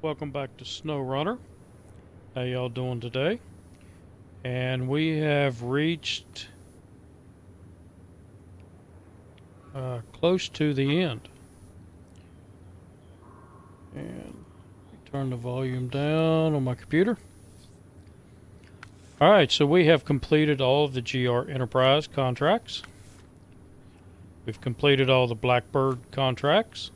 Welcome back to SnowRunner. How y'all doing today? And we have reached close to the end. And turn the volume down on my computer. Alright, so we have completed all of the GR Enterprise contracts. We've completed all the Blackbird contracts.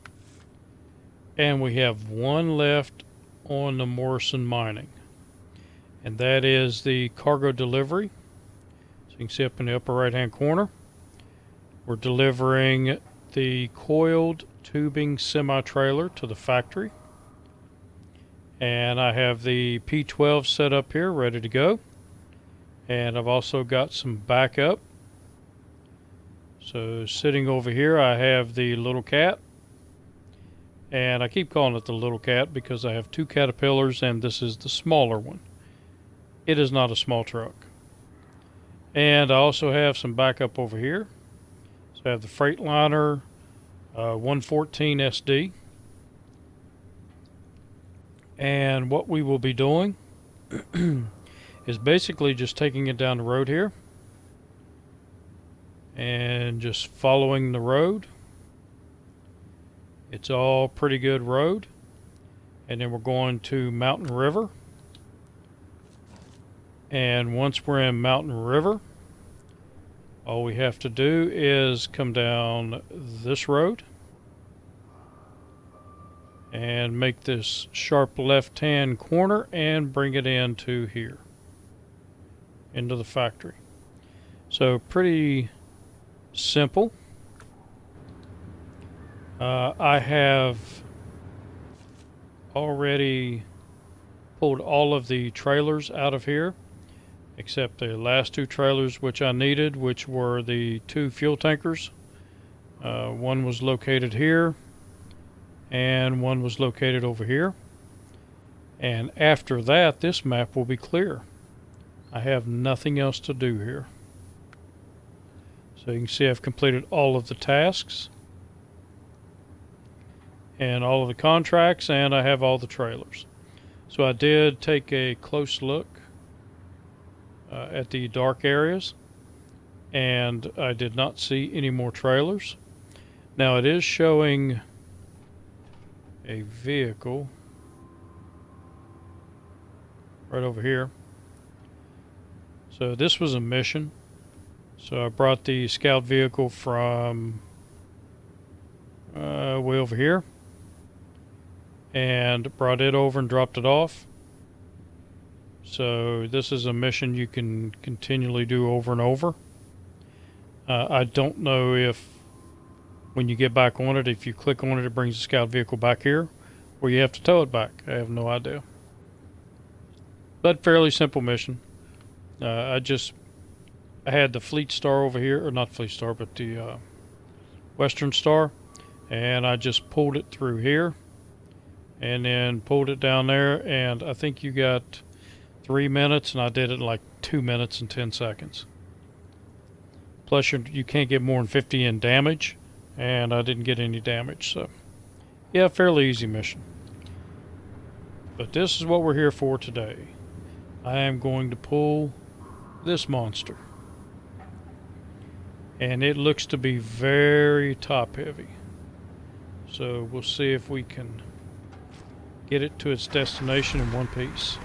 And we have one left on the Morrison Mining. And that is the cargo delivery. So you can see up in the upper right hand corner. We're delivering the coiled tubing semi-trailer to the factory. And I have the P12 set up here ready to go. And I've also got some backup. So sitting over here I have the little cat. And I keep calling it the little cat because I have two caterpillars and this is the smaller one. It is not a small truck. And I also have some backup over here. So I have the Freightliner 114 SD. And what we will be doing is basically just taking it down the road here. And just following the road. It's all pretty good road. And then we're going to Mountain River. And once we're in Mountain River, all we have to do is come down this road and make this sharp left-hand corner and bring it into here, into the factory. So pretty simple. I have already pulled all of the trailers out of here, except the last two trailers which I needed, which were the two fuel tankers. One was located here, and one was located over here. And after that, this map will be clear. I have nothing else to do here. So you can see I've completed all of the tasks and all of the contracts, and I have all the trailers. So I did take a close look at the dark areas, and I did not see any more trailers. Now it is showing a vehicle right over here. So this was a mission. So I brought the scout vehicle from way over here and brought it over and dropped it off. So this is a mission you can continually do over and over. I don't know if when you get back on it, if you click on it, it brings the scout vehicle back here, or you have to tow it back. I have no idea. But fairly simple mission. I had the Fleet Star over here, or not Fleet Star, but the Western Star, and I just pulled it through here and then pulled it down there, and I think you got 3 minutes, and I did it in like 2 minutes and 10 seconds. Plus you can't get more than 50 in damage, and I didn't get any damage. So yeah, fairly easy mission. But this is what we're here for today. I am going to pull this monster, and it looks to be very top heavy. So we'll see if we can get it to its destination in one piece.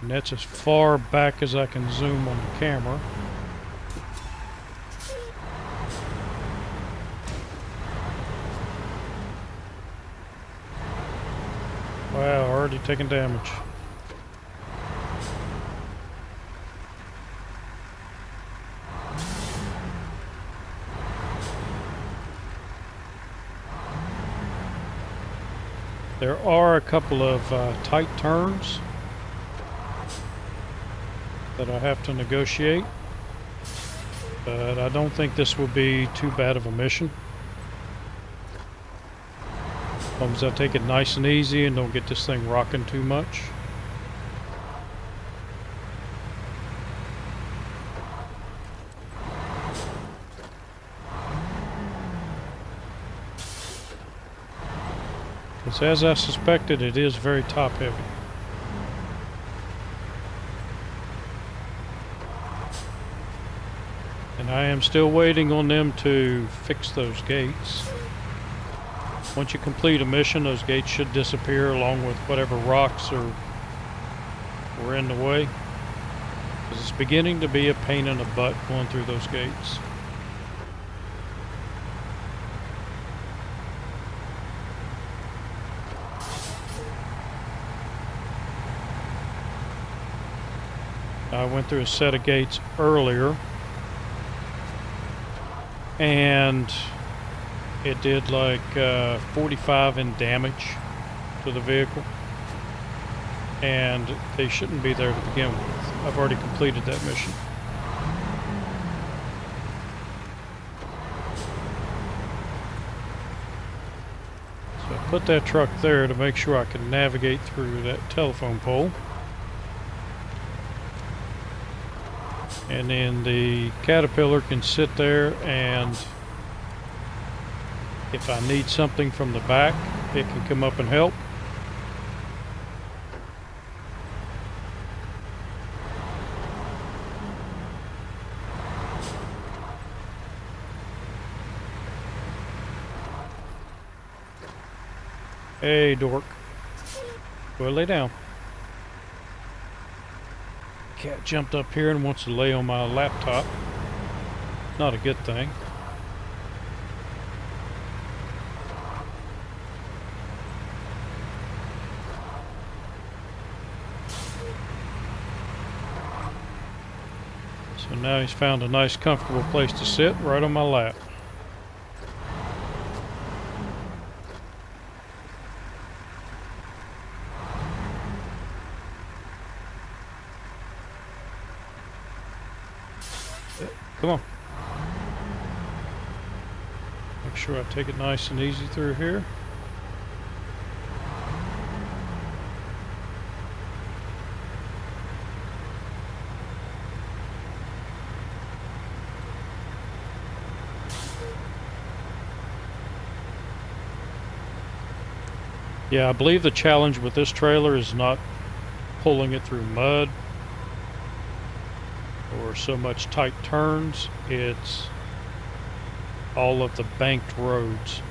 And that's as far back as I can zoom on the camera. Wow, already taking damage. There are a couple of tight turns that I have to negotiate, but I don't think this will be too bad of a mission. As long as I take it nice and easy and don't get this thing rocking too much. Because as I suspected, it is very top heavy. And I am still waiting on them to fix those gates. Once you complete a mission, those gates should disappear along with whatever rocks were in the way. Because it's beginning to be a pain in the butt going through those gates. I went through a set of gates earlier, and it did like 45 in damage to the vehicle, and they shouldn't be there to begin with. I've already completed that mission. So I put that truck there to make sure I can navigate through that telephone pole. And then the Caterpillar can sit there, and if I need something from the back, it can come up and help. Hey, dork. Go lay down. Cat jumped up here and wants to lay on my laptop. Not a good thing. So now he's found a nice comfortable place to sit right on my lap. Come on. Make sure I take it nice and easy through here. Yeah, I believe the challenge with this trailer is not pulling it through mud or so much tight turns, it's all of the banked roads.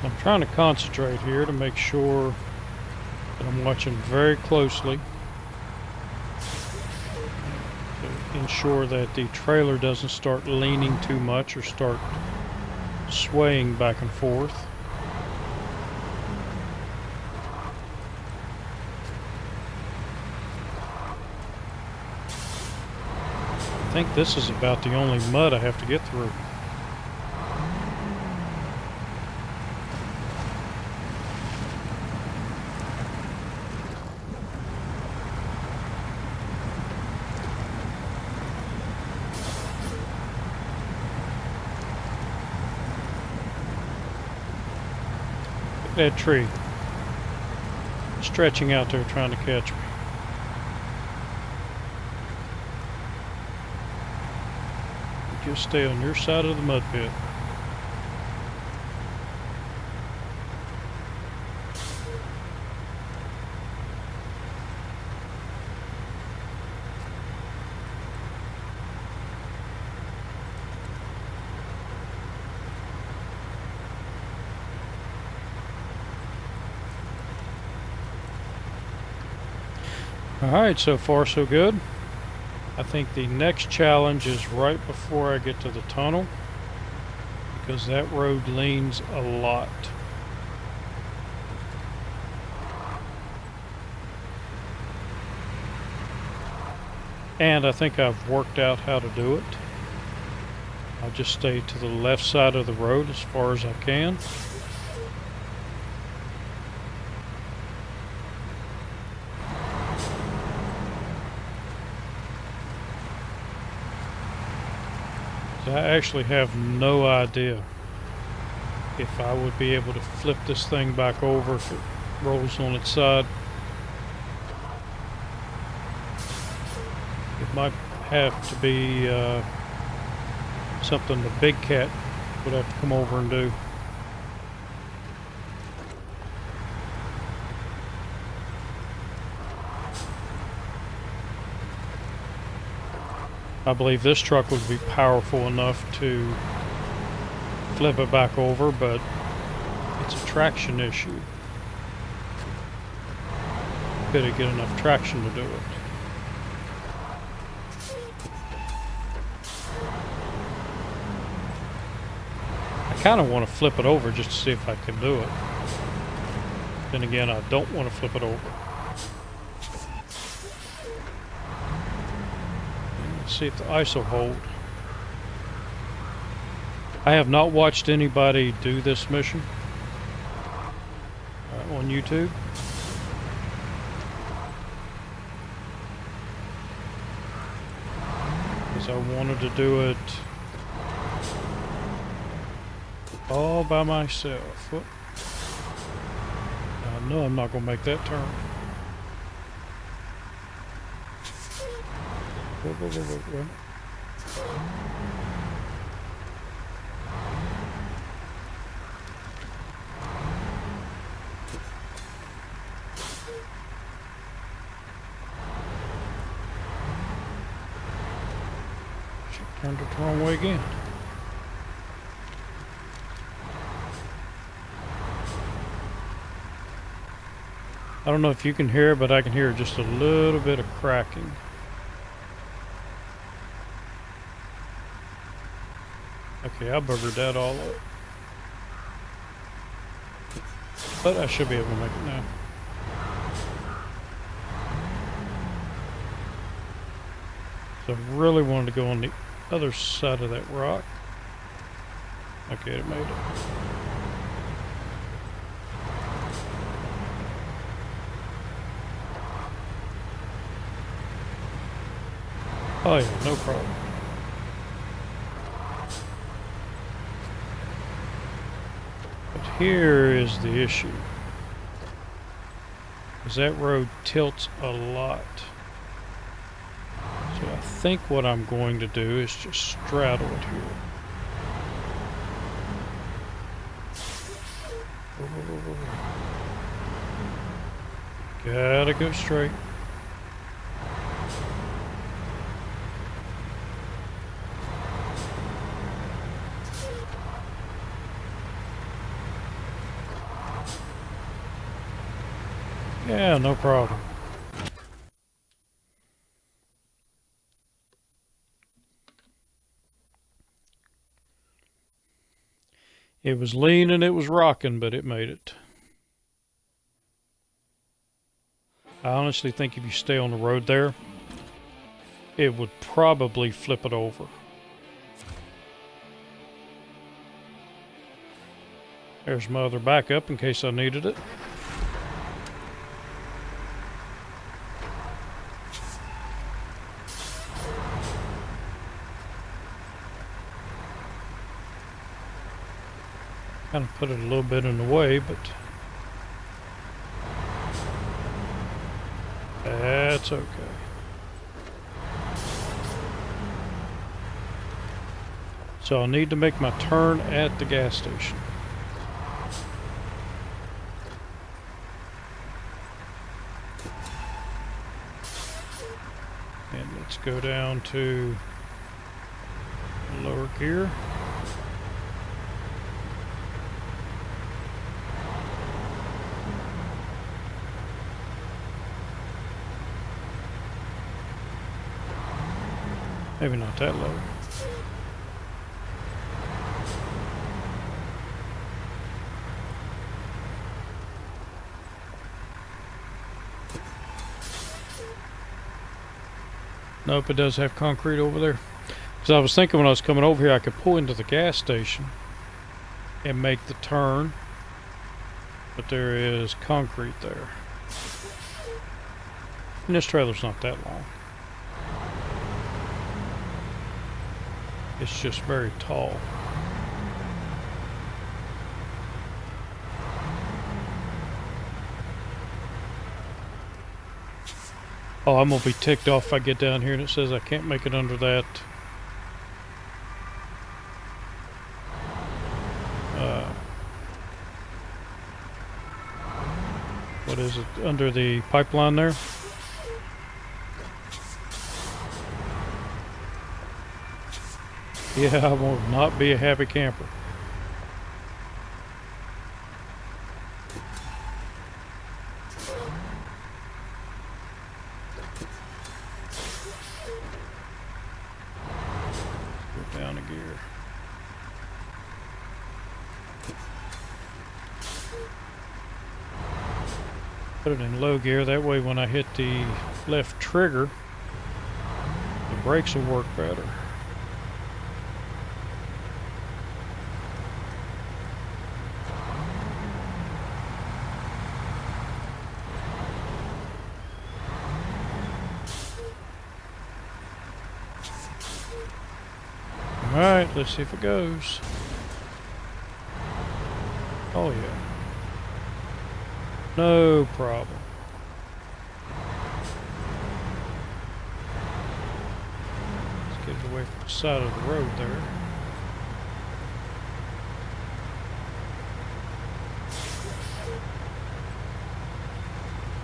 So I'm trying to concentrate here to make sure that I'm watching very closely to ensure that the trailer doesn't start leaning too much or start swaying back and forth. I think this is about the only mud I have to get through. That tree stretching out there trying to catch me. Just stay on your side of the mud pit. Alright, so far so good. I think the next challenge is right before I get to the tunnel, because that road leans a lot. And I think I've worked out how to do it. I'll just stay to the left side of the road as far as I can. I actually have no idea if I would be able to flip this thing back over if it rolls on its side. It might have to be something the big cat would have to come over and do. I believe this truck would be powerful enough to flip it back over, but it's a traction issue. Could it get enough traction to do it? I kind of want to flip it over just to see if I can do it. Then again, I don't want to flip it over. Let's see if the ice will hold. I have not watched anybody do this mission on YouTube. Because I wanted to do it all by myself. Whoop. I know I'm not going to make that turn. Whoa. Turned it the wrong way again. I don't know if you can hear it, but I can hear just a little bit of cracking. Okay, I buggered that all up. But I should be able to make it now. So I really wanted to go on the other side of that rock. Okay, it made it. Oh yeah, no problem. But here is the issue. Is that road tilts a lot. So I think what I'm going to do is just straddle it here. Gotta go straight. Yeah, no problem. It was lean and it was rocking, but it made it. I honestly think if you stay on the road there, it would probably flip it over. There's my other backup in case I needed it. Kind of put it a little bit in the way, but that's okay. So I'll need to make my turn at the gas station. And let's go down to lower gear. Maybe not that low. Nope, it does have concrete over there. Because I was thinking when I was coming over here, I could pull into the gas station and make the turn. But there is concrete there. And this trailer's not that long. It's just very tall. Oh, I'm gonna be ticked off if I get down here and it says I can't make it under that. What is it? Under the pipeline there? Yeah, I will not be a happy camper. Go down a gear. Put it in low gear, that way when I hit the left trigger, the brakes will work better. Alright, let's see if it goes. Oh yeah. No problem. Let's get it away from the side of the road there.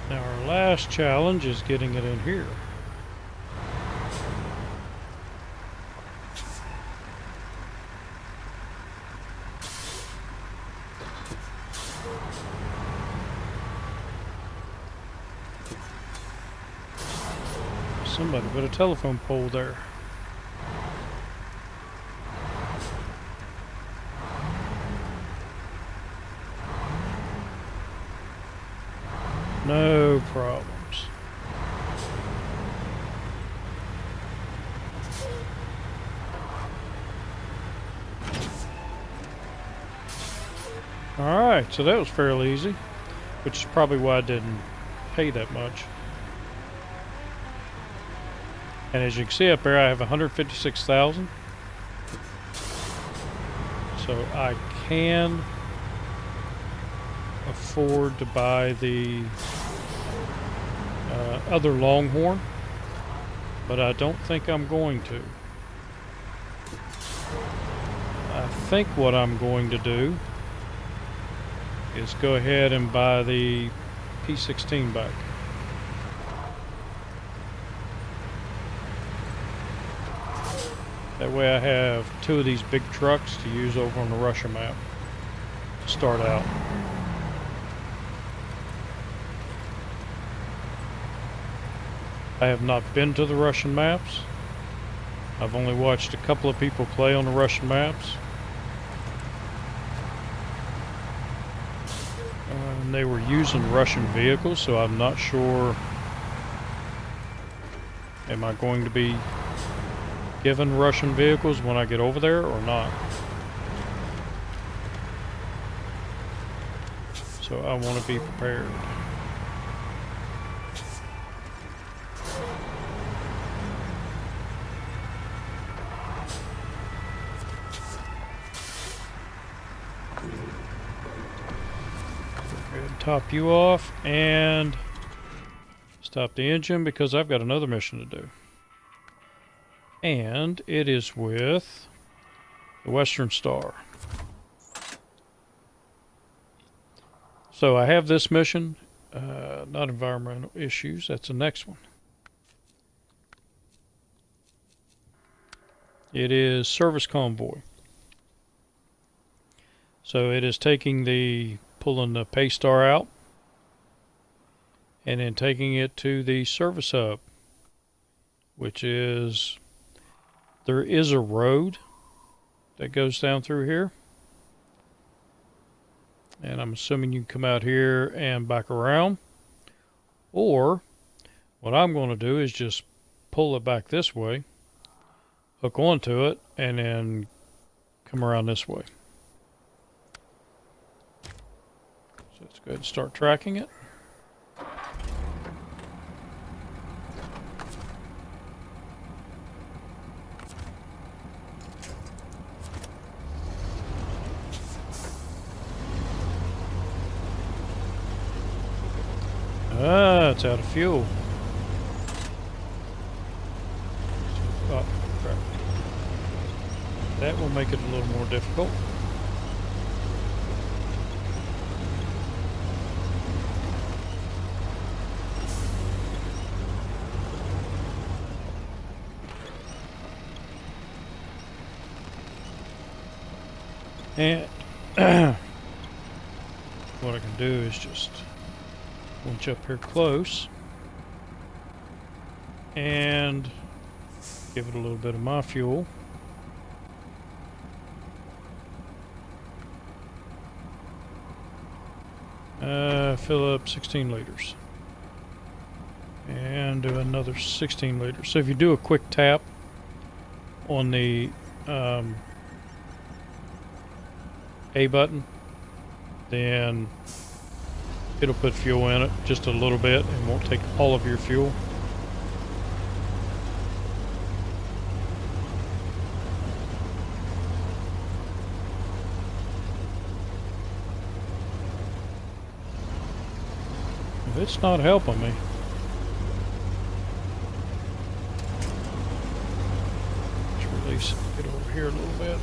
Now our last challenge is getting it in here. Somebody put a telephone pole there. No problems. Alright, so that was fairly easy, which is probably why I didn't pay that much. And as you can see up there, I have 156,000. So I can afford to buy the other Longhorn, but I don't think I'm going to. I think what I'm going to do is go ahead and buy the P16 back. That way I have two of these big trucks to use over on the Russia map to start out. I have not been to the Russian maps. I've only watched a couple of people play on the Russian maps. And they were using Russian vehicles, so I'm not sure. Am I going to be given Russian vehicles when I get over there or not? So I want to be prepared. Go ahead and top you off and stop the engine because I've got another mission to do. And it is with the Western Star. So I have this mission, not environmental issues, that's the next one. It is service convoy. So it is pulling the Paystar out and then taking it to the service hub, which is, there is a road that goes down through here. And I'm assuming you can come out here and back around. Or what I'm going to do is just pull it back this way, hook onto it, and then come around this way. So let's go ahead and start tracking it. Ah, it's out of fuel. Oh, crap. That will make it a little more difficult. And what I can do is just winch up here close and give it a little bit of my fuel. Fill up 16 liters and do another 16 liters. So if you do a quick tap on the A button, then it'll put fuel in it just a little bit and won't take all of your fuel. It's not helping me. Let's release it, get over here a little bit.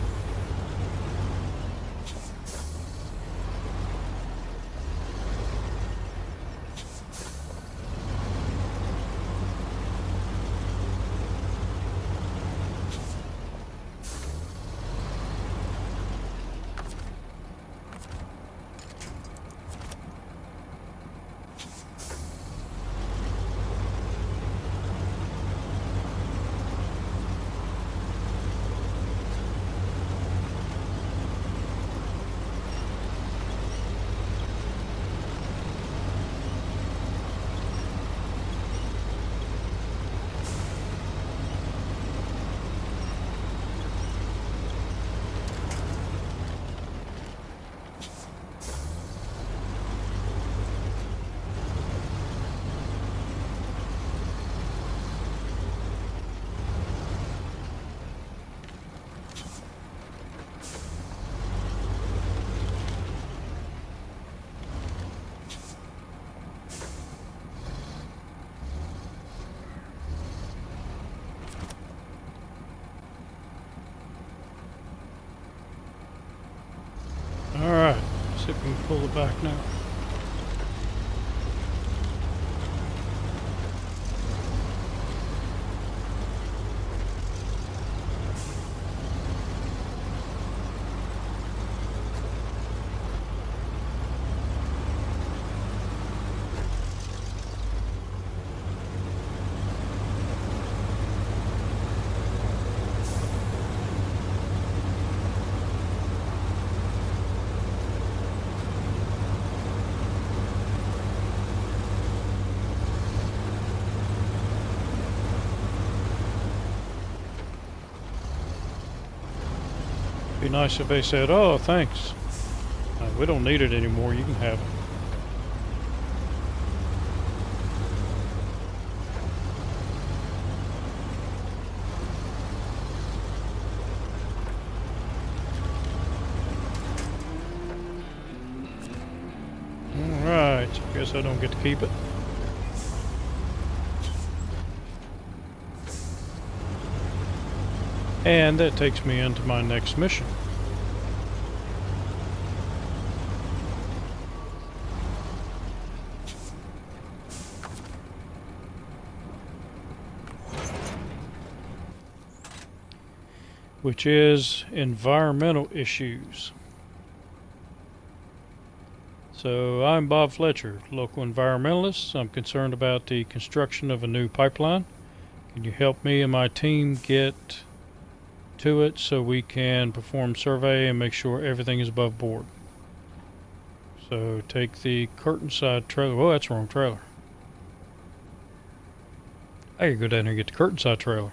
Alright, see if we can pull it back now. Be nice if they said, "Oh, thanks. We don't need it anymore. You can have it." All right. Guess I don't get to keep it. And that takes me into my next mission. Which is environmental issues. So I'm Bob Fletcher, local environmentalist. I'm concerned about the construction of a new pipeline. Can you help me and my team get to it so we can perform survey and make sure everything is above board? So take the curtain side trailer. Oh, that's the wrong trailer. I could go down here and get the curtain side trailer.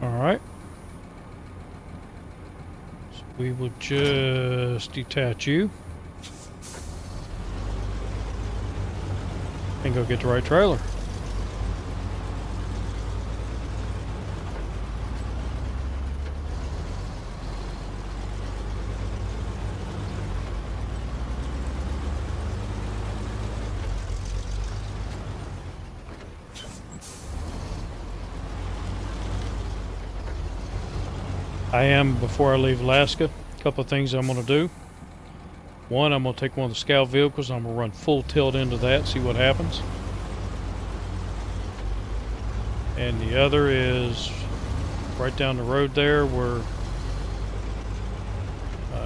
Alright. So we will just detach you. And go get the right trailer. Before I leave Alaska, a couple of things I'm going to do. One, I'm going to take one of the scout vehicles and I'm going to run full tilt into that, see what happens. And the other is right down the road there where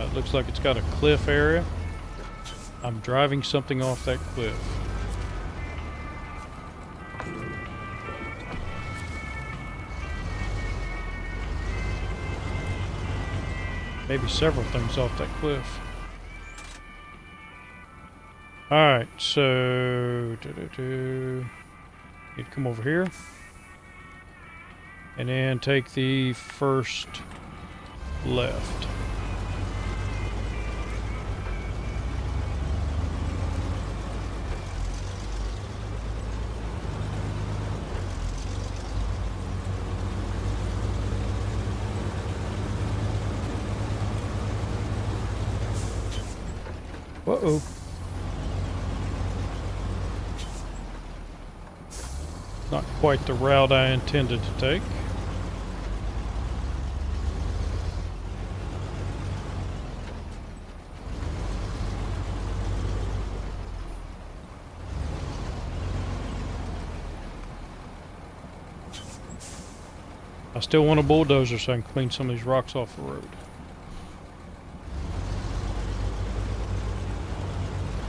it looks like it's got a cliff area. I'm driving something off that cliff. Maybe several things off that cliff. Alright, so need to come over here and then take the first left. Uh-oh. Not quite the route I intended to take. I still want a bulldozer so I can clean some of these rocks off the road.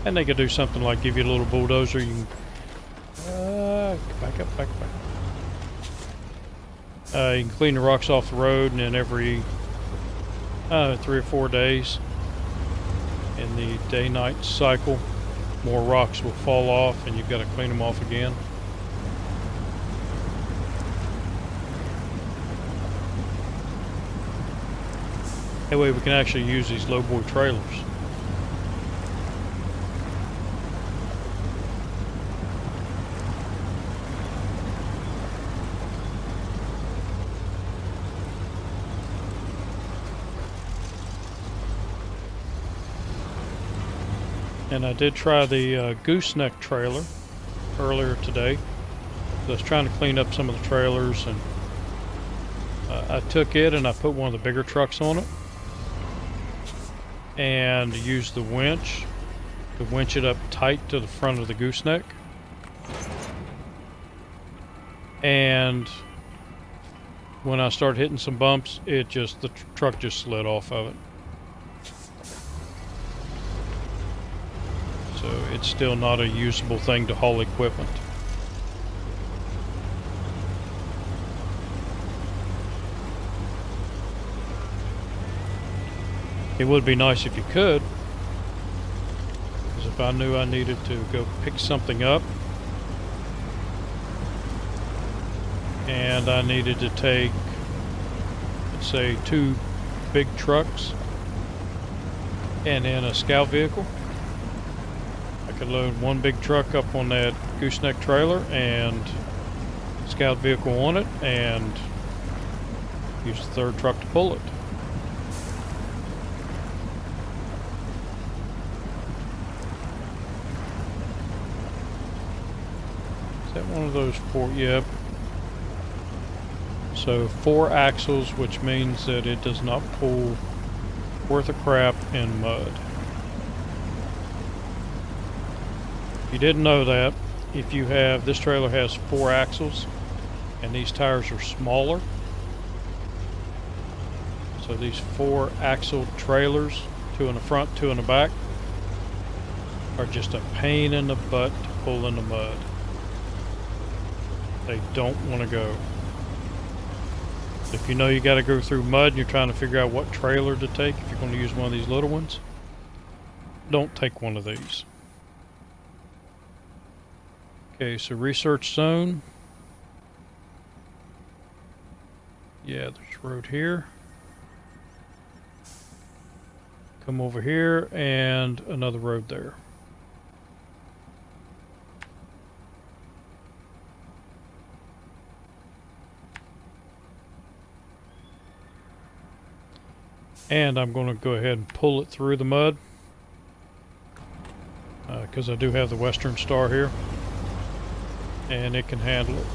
And they could do something like give you a little bulldozer. You can back up. You can clean the rocks off the road, and then every 3 or 4 days in the day-night cycle, more rocks will fall off, and you've got to clean them off again. That way we can actually use these lowboy trailers. And I did try the gooseneck trailer earlier today. I was trying to clean up some of the trailers, and I took it and I put one of the bigger trucks on it and used the winch to winch it up tight to the front of the gooseneck. And when I started hitting some bumps, the truck just slid off of it. So it's still not a usable thing to haul equipment. It would be nice if you could, because if I knew I needed to go pick something up and I needed to take, let's say, 2 big trucks and then a scout vehicle, I could load one big truck up on that gooseneck trailer and scout vehicle on it and use the third truck to pull it. Is that one of those 4? Yep. So 4 axles, which means that it does not pull worth a crap in mud. If you didn't know that, this trailer has 4 axles and these tires are smaller. So these 4 axle trailers, 2 in the front, 2 in the back, are just a pain in the butt to pull in the mud. They don't want to go. If you know you got to go through mud and you're trying to figure out what trailer to take, if you're going to use one of these little ones, don't take one of these. Okay, so research zone. Yeah, there's a road here. Come over here and another road there. And I'm going to go ahead and pull it through the mud because I do have the Western Star here and it can handle it.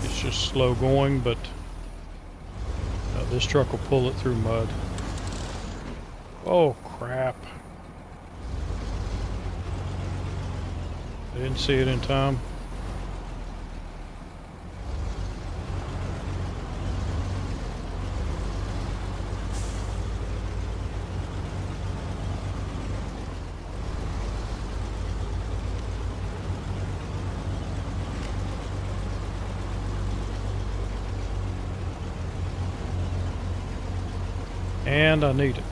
It's just slow going, but this truck will pull it through mud. Oh crap. I didn't see it in time. And I need it.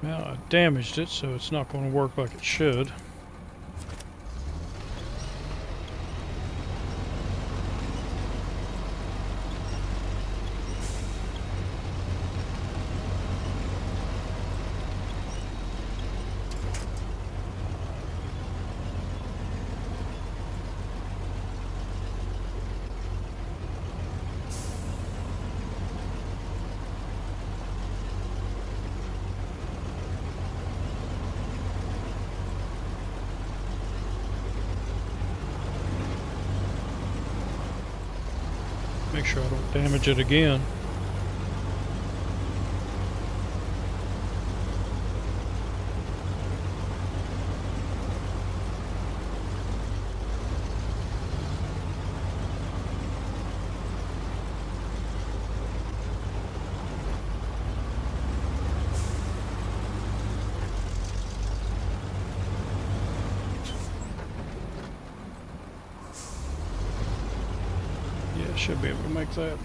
Now I damaged it, so it's not going to work like it should. Make sure I don't damage it again. Yeah, should be able to make that.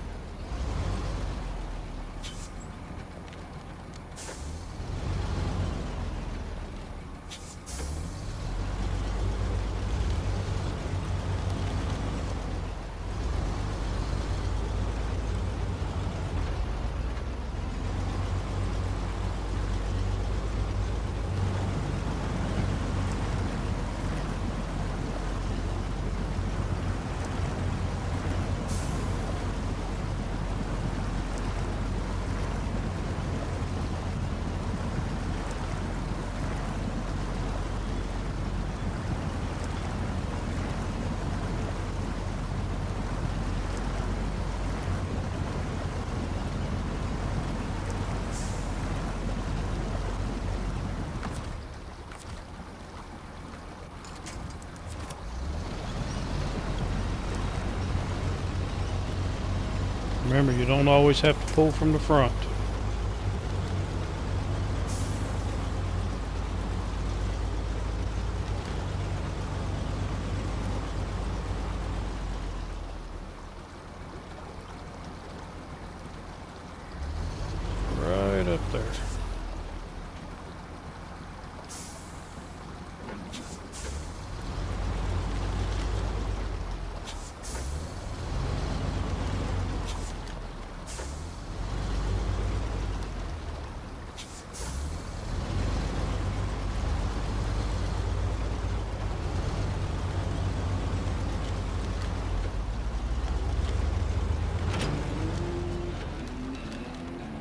Remember, you don't always have to pull from the front. Right up there.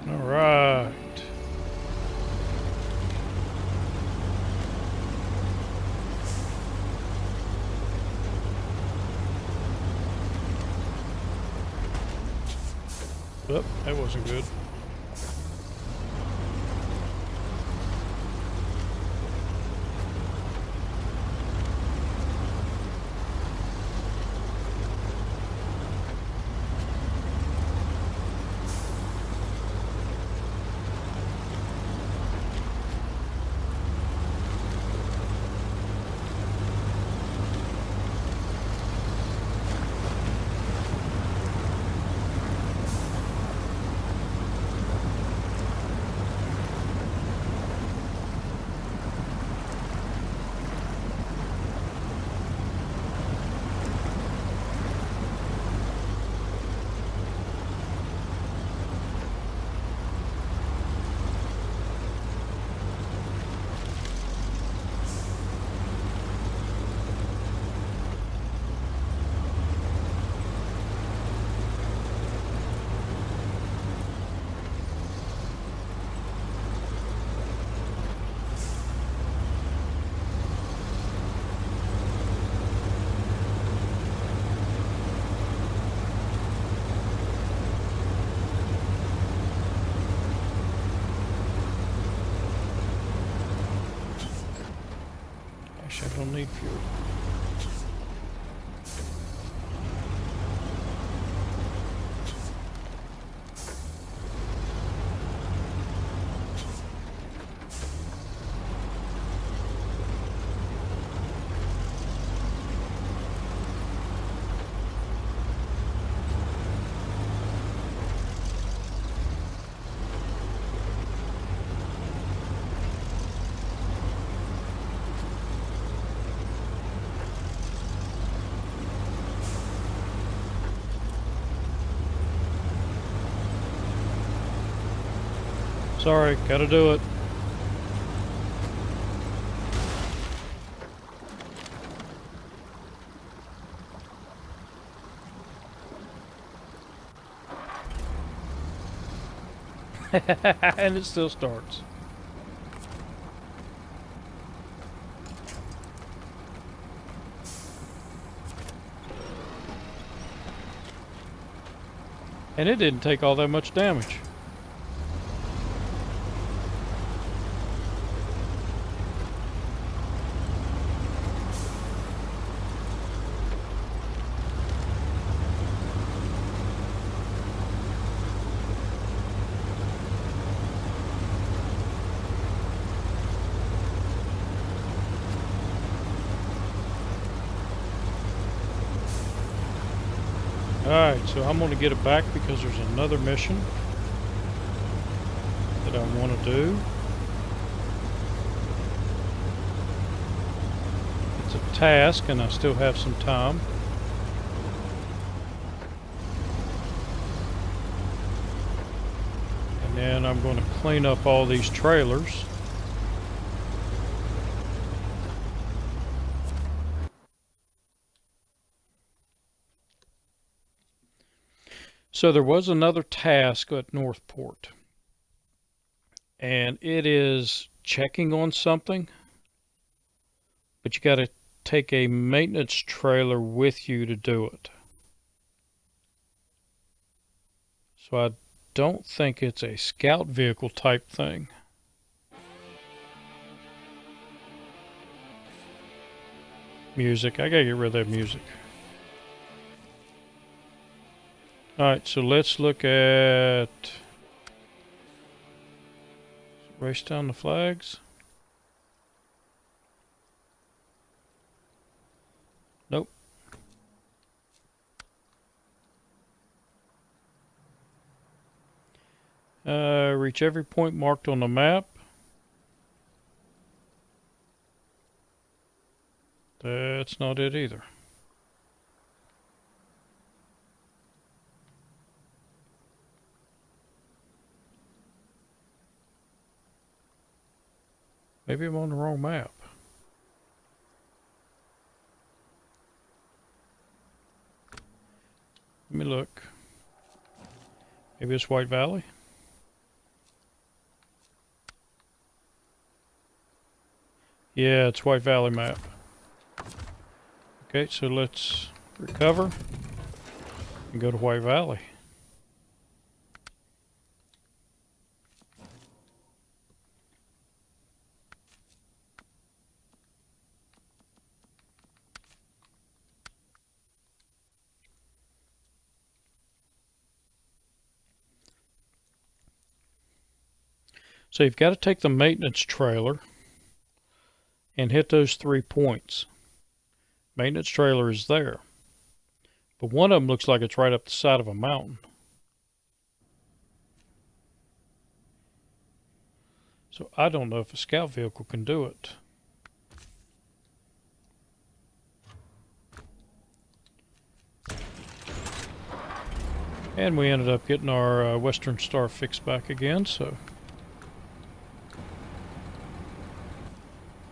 Alright. Oop, that wasn't good. need fuel. Sorry, gotta do it. And it still starts. And it didn't take all that much damage. Alright, so I'm going to get it back because there's another mission that I want to do. It's a task and I still have some time. And then I'm going to clean up all these trailers. So there was another task at Northport, and it is checking on something, but you got to take a maintenance trailer with you to do it. So I don't think it's a scout vehicle type thing. Music, I gotta get rid of that music. Alright, so let's look at... Race down the flags. Nope. Reach every point marked on the map. That's not it either. Maybe I'm on the wrong map. Let me look. Maybe it's White Valley. Yeah, it's White Valley map. Okay, so let's recover and go to White Valley. So you've got to take the maintenance trailer and hit those 3 points. Maintenance trailer is there. But one of them looks like it's right up the side of a mountain. So I don't know if a scout vehicle can do it. And we ended up getting our Western Star fixed back again, so...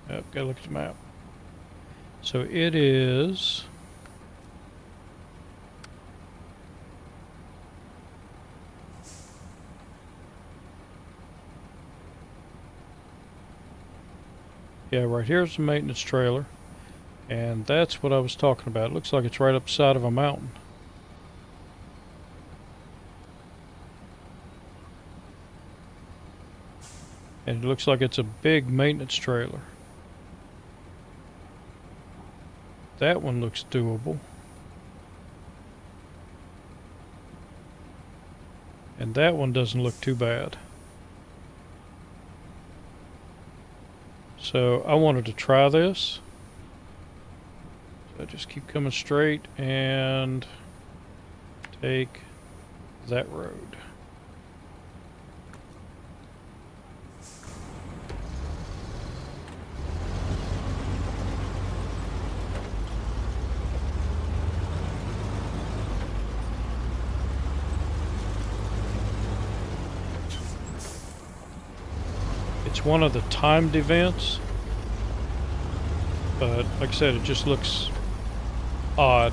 Yep, gotta look at the map. So it is... Yeah, right here's the maintenance trailer. And that's what I was talking about. It looks like it's right up the side of a mountain. And it looks like it's a big maintenance trailer. That one looks doable. And that one doesn't look too bad. So I wanted to try this. So I just keep coming straight and take that road. It's one of the timed events, but like I said, it just looks odd.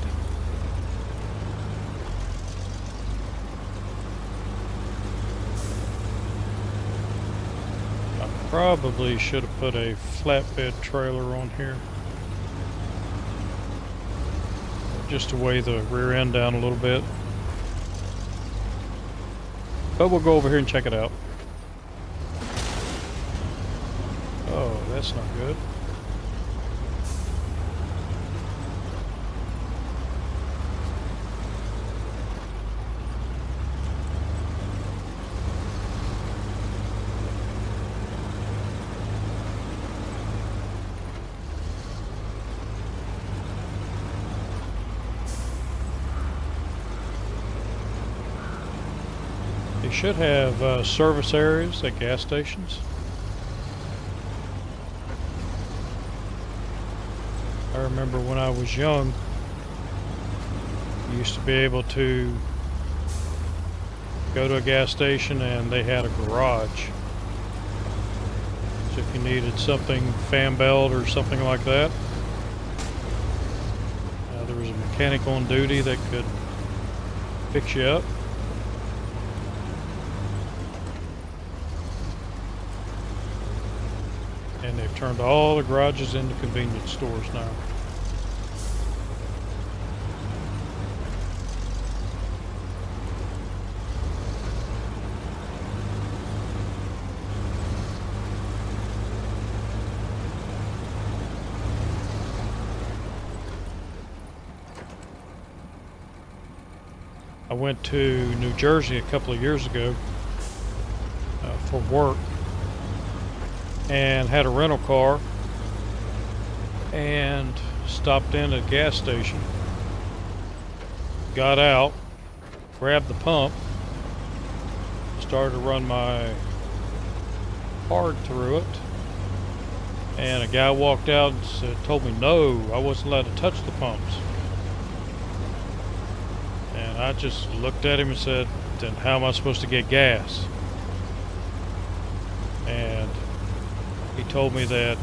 I probably should have put a flatbed trailer on here, just to weigh the rear end down a little bit. But we'll go over here and check it out. Oh, that's not good. They should have service areas at gas stations. I remember when I was young, you used to be able to go to a gas station and they had a garage. So if you needed something, fan belt or something like that, there was a mechanic on duty that could fix you up. And they've turned all the garages into convenience stores now. I went to New Jersey a couple of years ago for work, and had a rental car and stopped in at a gas station, got out, grabbed the pump, started to run my card through it, and a guy walked out and told me no, I wasn't allowed to touch the pumps. And I just looked at him and said, then how am I supposed to get gas? And he told me that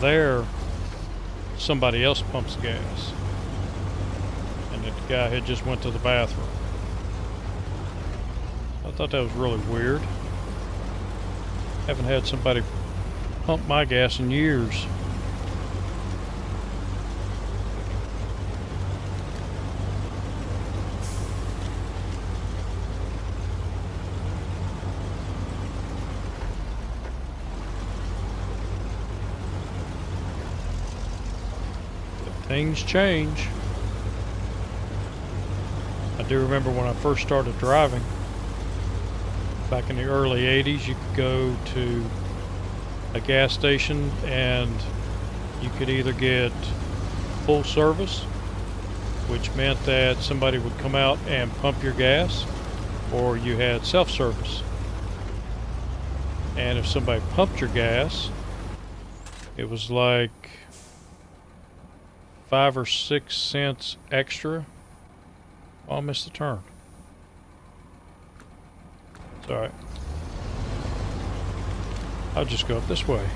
there somebody else pumps gas, and that the guy had just went to the bathroom. I thought that was really weird. Haven't had somebody pump my gas in years. Things change. I do remember when I first started driving, back in the early 80s, you could go to a gas station and you could either get full service, which meant that somebody would come out and pump your gas, or you had self-service. And if somebody pumped your gas, it was like 5 or 6 cents extra. Oh, I missed the turn. It's alright. I'll just go up this way.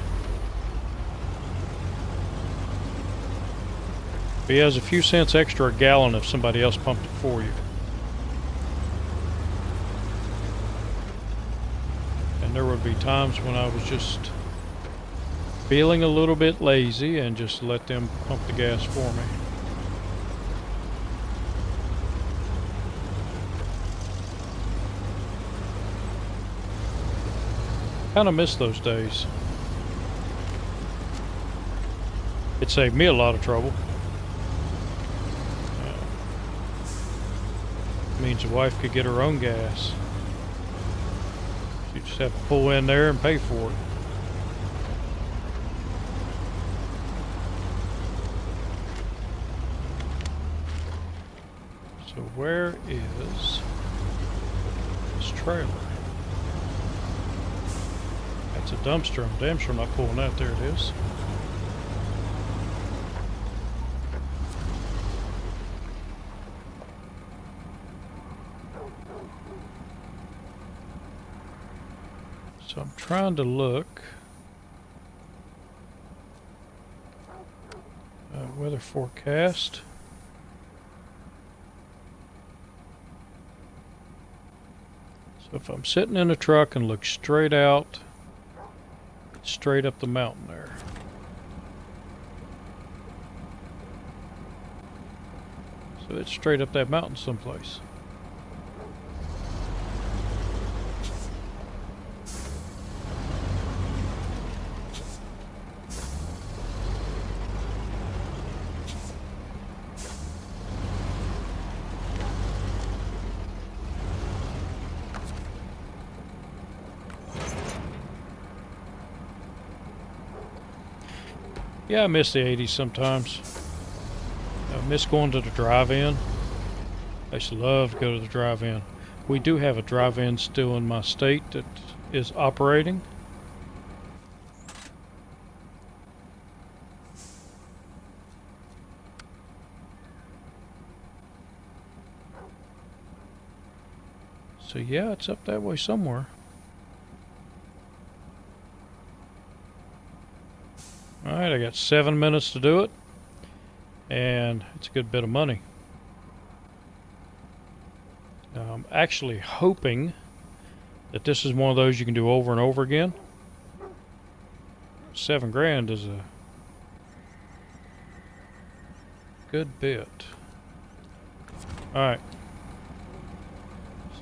But he has a few cents extra a gallon if somebody else pumped it for you. And there would be times when I was just feeling a little bit lazy and just let them pump the gas for me. Kind of miss those days. It saved me a lot of trouble. Means the wife could get her own gas. She just have to pull in there and pay for it. So where is this trailer? That's a dumpster. I'm damn sure not pulling that. There it is. So I'm trying to look. Weather forecast. So if I'm sitting in a truck and look straight out, it's straight up the mountain there. So it's straight up that mountain someplace. Yeah, I miss the 80s sometimes. I miss going to the drive-in. I used to love to go to the drive-in. We do have a drive-in still in my state that is operating. So yeah, it's up that way somewhere. Alright, I got 7 minutes to do it, and it's a good bit of money. I'm actually hoping that this is one of those you can do over and over again. 7 grand is a good bit. Alright,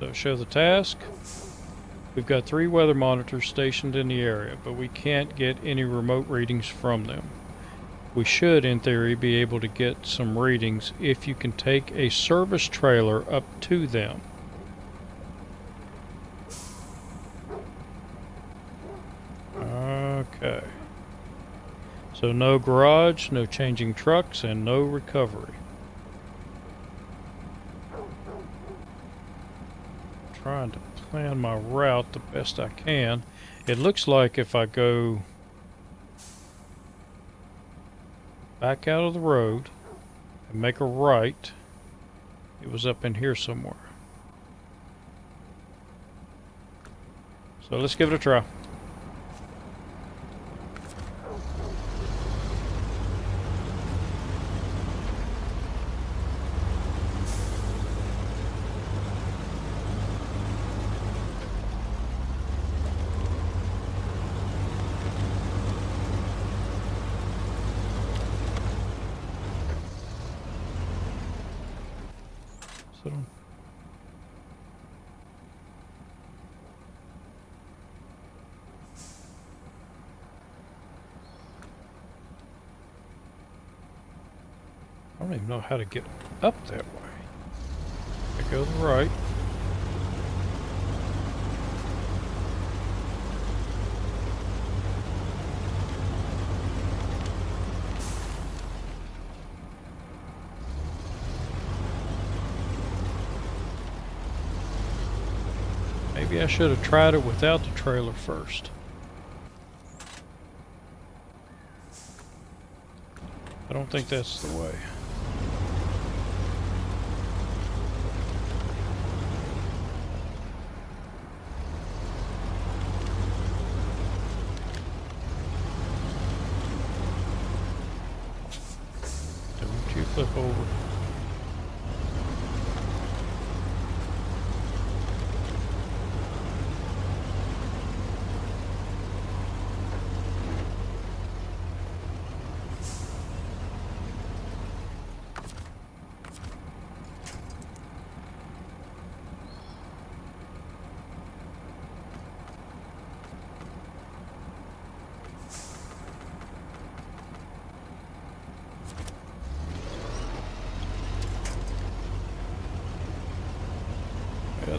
so show the task. We've got 3 weather monitors stationed in the area, but we can't get any remote readings from them. We should, in theory, be able to get some readings if you can take a service trailer up to them. Okay. So no garage, no changing trucks, and no recovery. Trying to plan my route the best I can. It looks like if I go back out of the road and make a right, it was up in here somewhere. So let's give it a try. So I don't even know how to get up that way. I go to the right. Maybe I should have tried it without the trailer first. I don't think that's the way. Don't you flip over.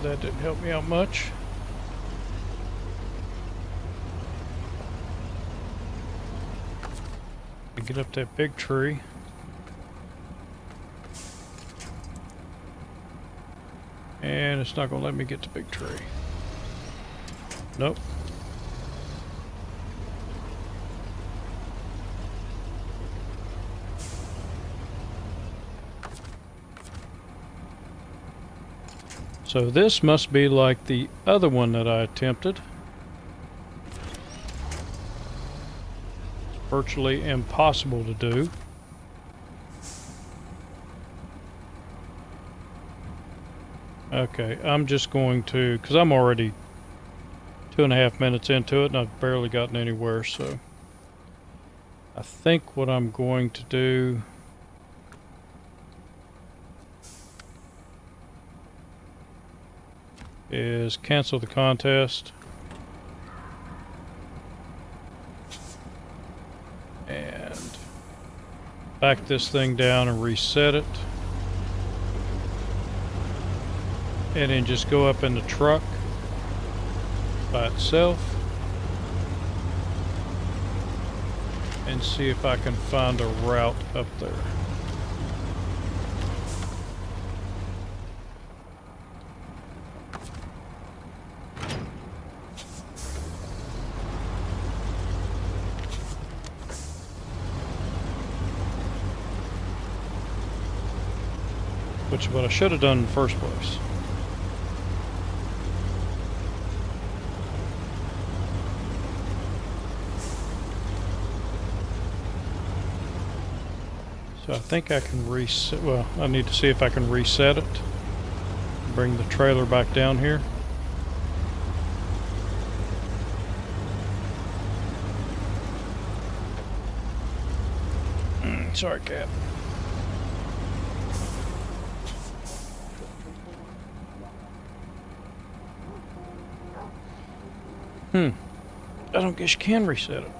That didn't help me out much. I get up that big tree. And it's not going to let me get the big tree. Nope. So this must be like the other one that I attempted. It's virtually impossible to do. Okay, I'm just going to, because I'm already 2.5 minutes into it and I've barely gotten anywhere, so I think what I'm going to do is cancel the contest and back this thing down and reset it. And then just go up in the truck by itself and see if I can find a route up there. Which is what I should have done in the first place. So I think I can reset, well, I need to see if I can reset it. Bring the trailer back down here. Sorry, Cap. I don't guess you can reset it.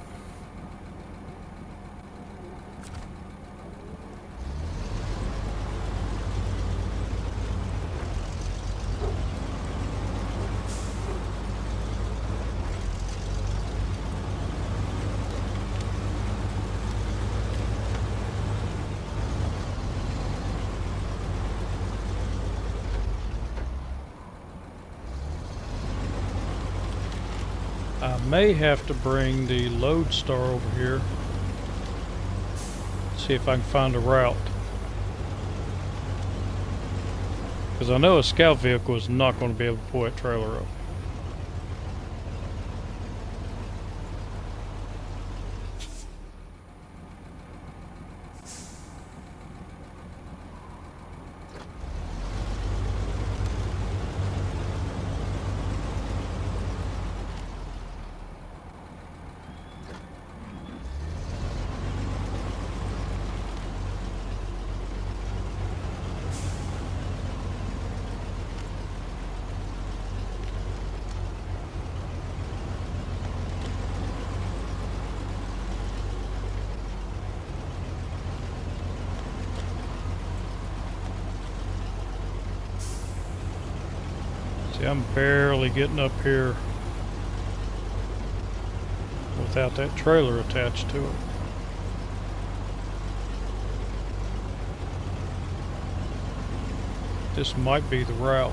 I may have to bring the Lodestar over here. See if I can find a route. Because I know a scout vehicle is not going to be able to pull that trailer up. See, I'm barely getting up here without that trailer attached to it. This might be the route.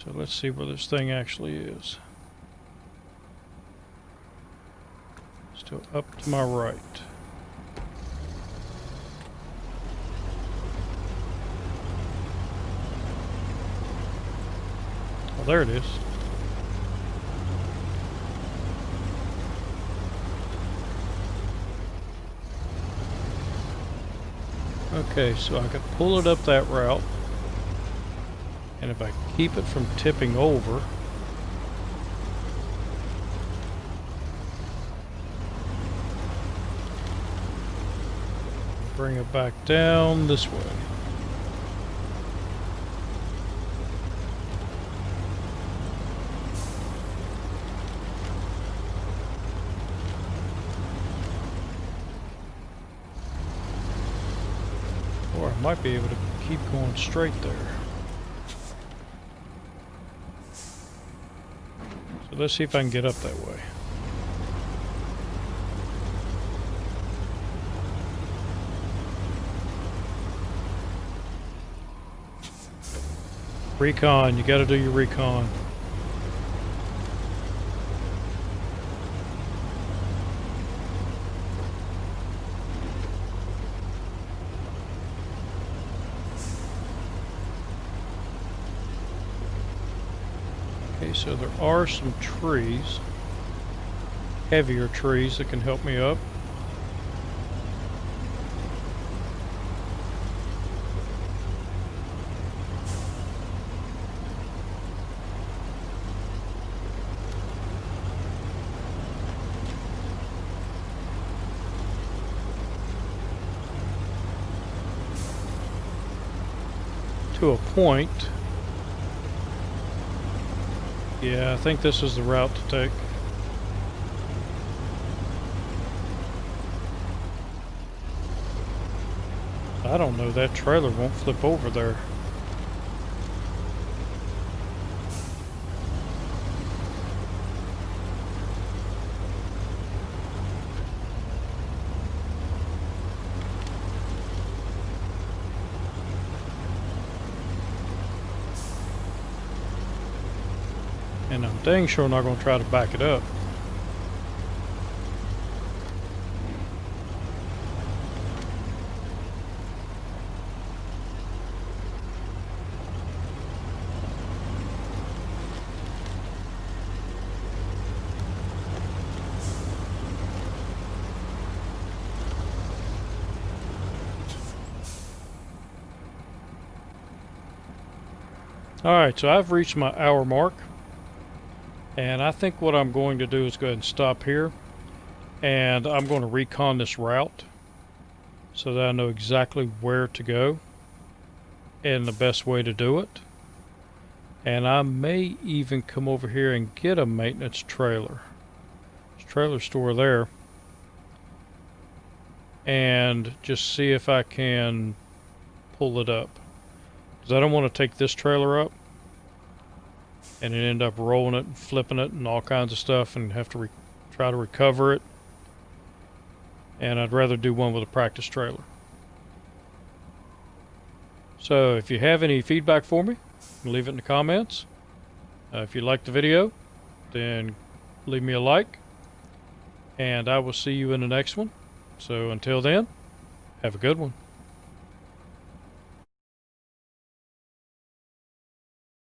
So let's see where this thing actually is. Still up to my right. Oh, there it is. Okay, so I could pull it up that route. And if I keep it from tipping over, bring it back down this way. Or I might be able to keep going straight there. So let's see if I can get up that way. Recon, you gotta do your recon. Okay, so there are some trees, heavier trees that can help me up. To a point. Yeah, I think this is the route to take. I don't know, that trailer won't flip over there. And I'm dang sure not going to try to back it up. Alright, so I've reached my hour mark. And I think what I'm going to do is go ahead and stop here. And I'm going to recon this route so that I know exactly where to go and the best way to do it. And I may even come over here and get a maintenance trailer. There's a trailer store there. And just see if I can pull it up. Because I don't want to take this trailer up and then end up rolling it and flipping it and all kinds of stuff and have to try to recover it. And I'd rather do one with a practice trailer. So if you have any feedback for me, leave it in the comments. If you liked the video, then leave me a like. And I will see you in the next one. So until then, have a good one.